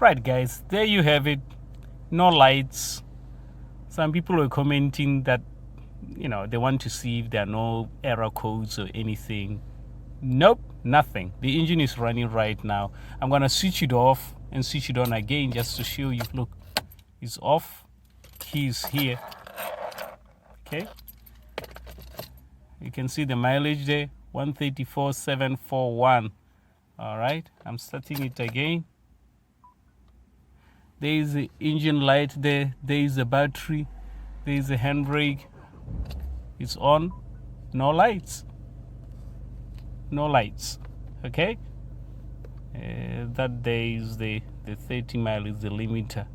Right, guys, there you have it. No lights. Some people were commenting that, they want to see if there are no error codes or anything. Nope, nothing. The engine is running right now. I'm going to switch it off and switch it on again just to show you. Look, it's off. Keys here. Okay. You can see the mileage there, 134,741. All right, I'm starting it again. There is the engine light there. There is the battery. There is the handbrake. It's on. No lights. No lights. Okay. That day is the 30 mile is the limiter.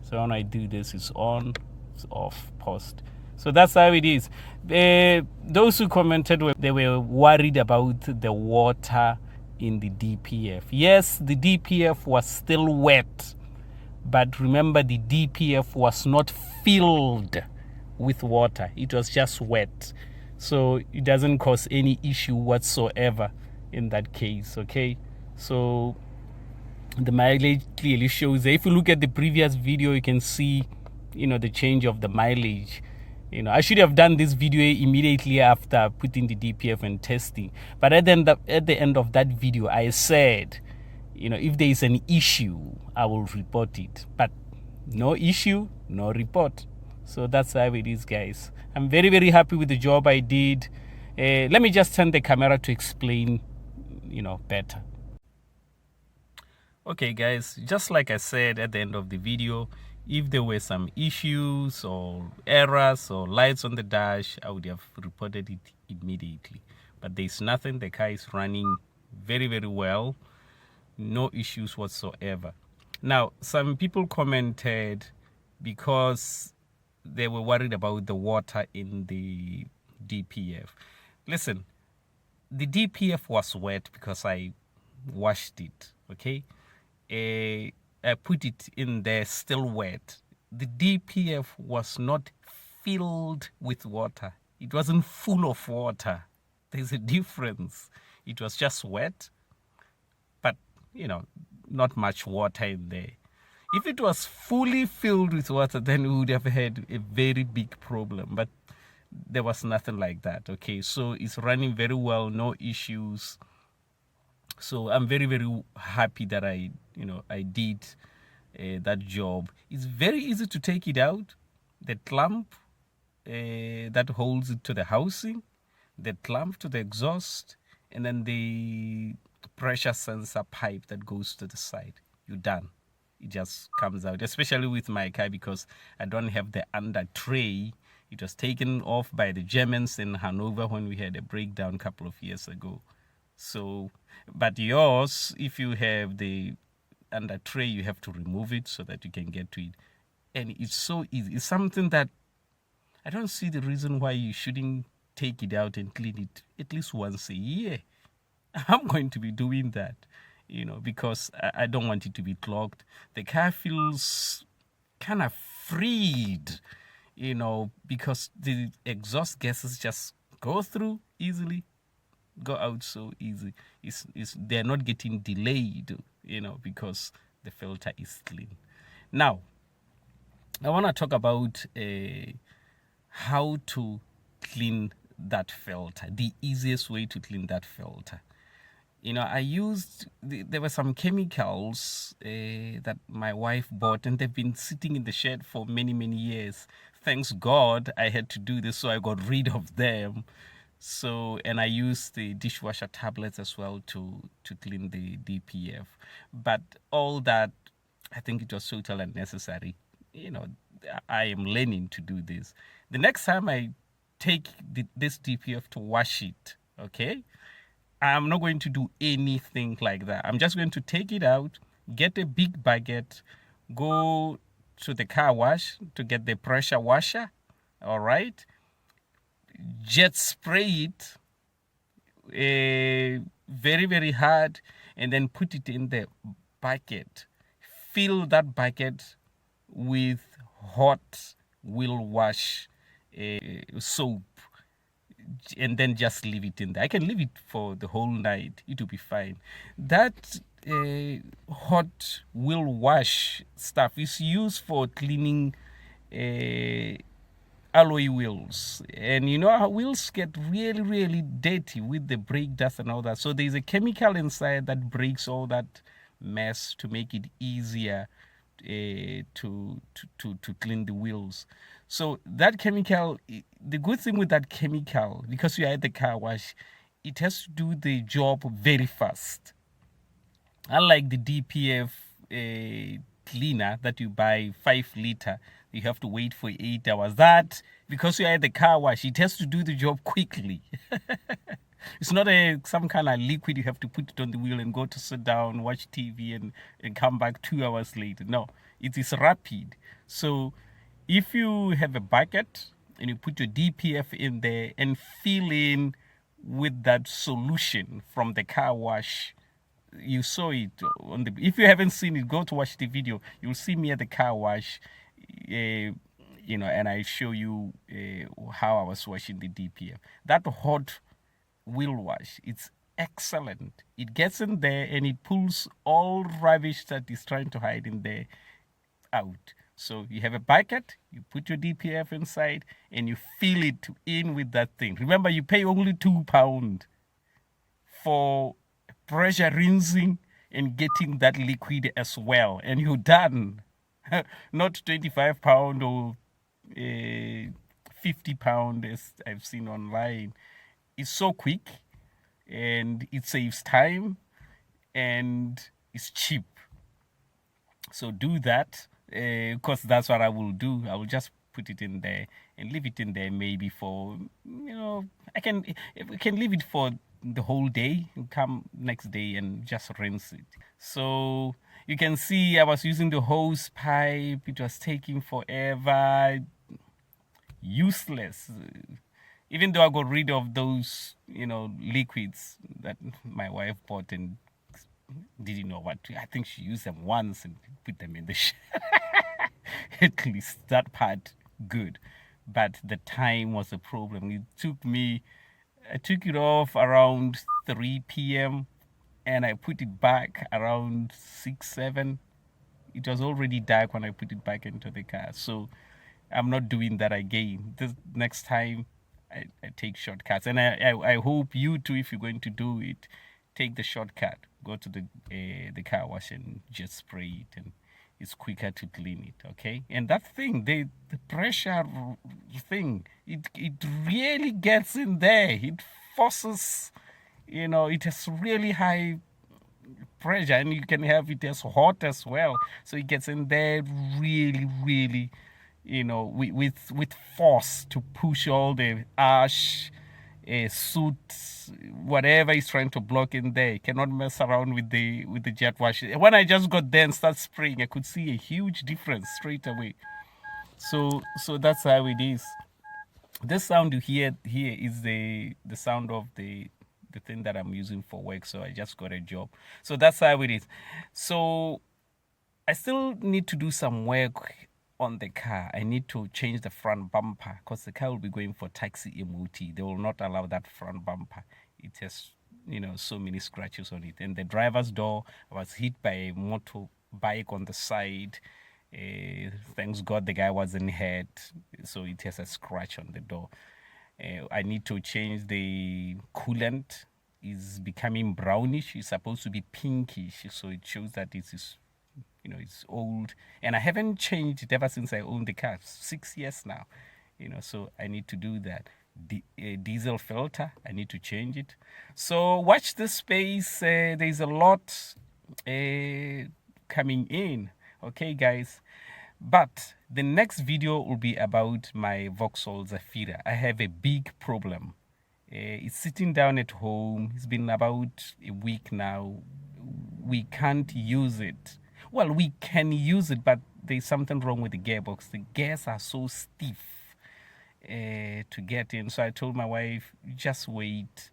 So when I do this, it's on, it's off, post. So that's how it is. Those who commented, they were worried about the water in the DPF. Yes, the DPF was still wet, but remember the DPF was not filled with water. It was just wet. So it doesn't cause any issue whatsoever in that case, okay? So the mileage clearly shows that. If you look at the previous video, you can see, the change of the mileage. I should have done this video immediately after putting the DPF and testing. But at the end of that video, I said, if there is an issue, I will report it. But no issue, no report. So that's how it is, guys. I'm very, very happy with the job I did. Let me just turn the camera to explain, better. Okay, guys, just like I said at the end of the video, if there were some issues or errors or lights on the dash, I would have reported it immediately. But there's nothing. The car is running very, very well. No issues whatsoever. Now, some people commented because they were worried about the water in the DPF. Listen, the DPF was wet because I washed it, okay? I put it in there still wet. The DPF was not filled with water. It wasn't full of water. There's a difference. It was just wet, but, not much water in there. If it was fully filled with water, then we would have had a very big problem. But there was nothing like that, okay? So it's running very well, no issues. So I'm very, very happy that I did that job. It's very easy to take it out. The clamp that holds it to the housing, the clamp to the exhaust, and then the pressure sensor pipe that goes to the side. You're done. It just comes out, especially with my car because I don't have the under tray. It was taken off by the Germans in Hanover when we had a breakdown a couple of years ago. So, but yours, if you have the under tray, you have to remove it so that you can get to it. And it's so easy. It's something that I don't see the reason why you shouldn't take it out and clean it at least once a year. I'm going to be doing that, because I don't want it to be clogged. The car feels kind of freed, because the exhaust gases just go through easily, go out so easy. They're not getting delayed, because the filter is clean. Now, I want to talk about how to clean that filter, the easiest way to clean that filter. I used, there were some chemicals that my wife bought, and they've been sitting in the shed for many, many years. Thanks God I had to do this, so I got rid of them. So, and I used the dishwasher tablets as well to clean the DPF. But all that, I think it was totally unnecessary. I am learning to do this. The next time I take this DPF to wash it, okay, I'm not going to do anything like that. I'm just going to take it out, get a big bucket, go to the car wash to get the pressure washer, all right? Jet spray it very, very hard, and then put it in the bucket. Fill that bucket with hot wheel wash soap, and then just leave it in there. I can leave it for the whole night. It will be fine. That hot wheel wash stuff is used for cleaning alloy wheels, and you know how wheels get really dirty with the brake dust and all that. So there's a chemical inside that breaks all that mess to make it easier to clean the wheels. So that chemical, the good thing with that chemical, because you are at the car wash, it has to do the job very fast. Unlike the DPF cleaner that you buy 5 liter, you have to wait for 8 hours. That, because you're at the car wash, it has to do the job quickly. It's not some kind of liquid you have to put it on the wheel and go to sit down, watch TV, and come back 2 hours later. No, it is rapid. So if you have a bucket and you put your DPF in there and fill in with that solution from the car wash, you saw it on the, if you haven't seen it, go to watch the video. You'll see me at the car wash, and I show you how I was washing the DPF. That hot wheel wash, it's excellent. It gets in there and it pulls all rubbish that is trying to hide in there out. So you have a bucket, you put your DPF inside, and you fill it in with that thing. Remember, you pay only £2 for pressure rinsing and getting that liquid as well, and you're done. Not £25 or £50 as I've seen online. It's so quick, and it saves time, and it's cheap. So do that, because that's what I will do. I will just put it in there and leave it in there maybe for, I can leave it for the whole day, come next day and just rinse it. So you can see I was using the hose pipe. It was taking forever. Useless. Even though I got rid of those, liquids that my wife bought and didn't know what to. I think she used them once and put them in the at least that part good. But the time was a problem. I took it off around 3 p.m. and I put it back around 6, 7. It was already dark when I put it back into the car. So I'm not doing that again. This next time I take shortcuts. And I hope you too, if you're going to do it, take the shortcut. Go to the car wash and just spray it, and it's quicker to clean it, okay? And that thing, the pressure thing, it really gets in there. It forces, it has really high pressure, and you can have it as hot as well. So it gets in there really, with force to push all the ash, soot, whatever is trying to block in there. You cannot mess around with the jet wash. When I just got there and start spraying, I could see a huge difference straight away. So that's how it is. This sound you hear here is the sound of the thing that I'm using for work. So I just got a job. So that's how it is. So I still need to do some work on the car. I need to change the front bumper because the car will be going for taxi MOT. They will not allow that front bumper. It has, so many scratches on it. And the driver's door, I was hit by a motorbike on the side. Thanks God the guy wasn't hurt, so it has a scratch on the door. I need to change the coolant. It's becoming brownish. It's supposed to be pinkish, so it shows that it is, it's old. And I haven't changed it ever since I owned the car, 6 years now. So I need to do that. Diesel filter, I need to change it. So watch this space. There's a lot coming in. Okay, guys. But the next video will be about my Vauxhall Zafira. I have a big problem. It's sitting down at home. It's been about a week now. We can't use it. Well, we can use it, but there's something wrong with the gearbox. The gears are so stiff to get in. So I told my wife, just wait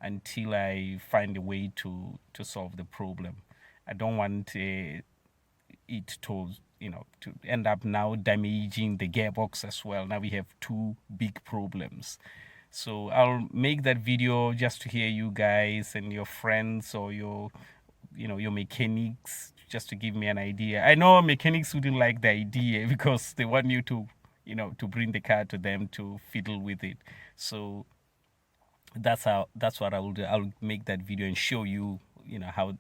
until I find a way to solve the problem. I don't want it to end up now damaging the gearbox as well. Now we have two big problems. So I'll make that video just to hear you guys and your friends or your your mechanics, just to give me an idea. I know mechanics wouldn't like the idea because they want you to to bring the car to them to fiddle with it. So that's what I will do. I'll make that video and show you how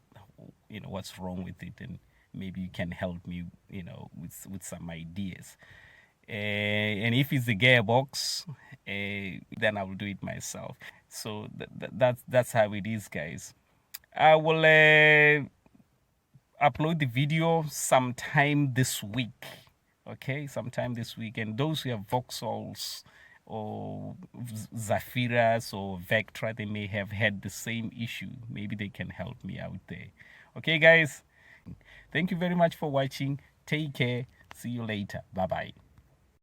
what's wrong with it, and maybe you can help me with some ideas. And if it's the gearbox, then I will do it myself. So that's how it is, guys. I will upload the video sometime this week. Okay, sometime this week. And those who have Vauxhalls or Zafiras or Vectra, they may have had the same issue. Maybe they can help me out there. Okay, guys. Thank you very much for watching. Take care. See you later. Bye bye.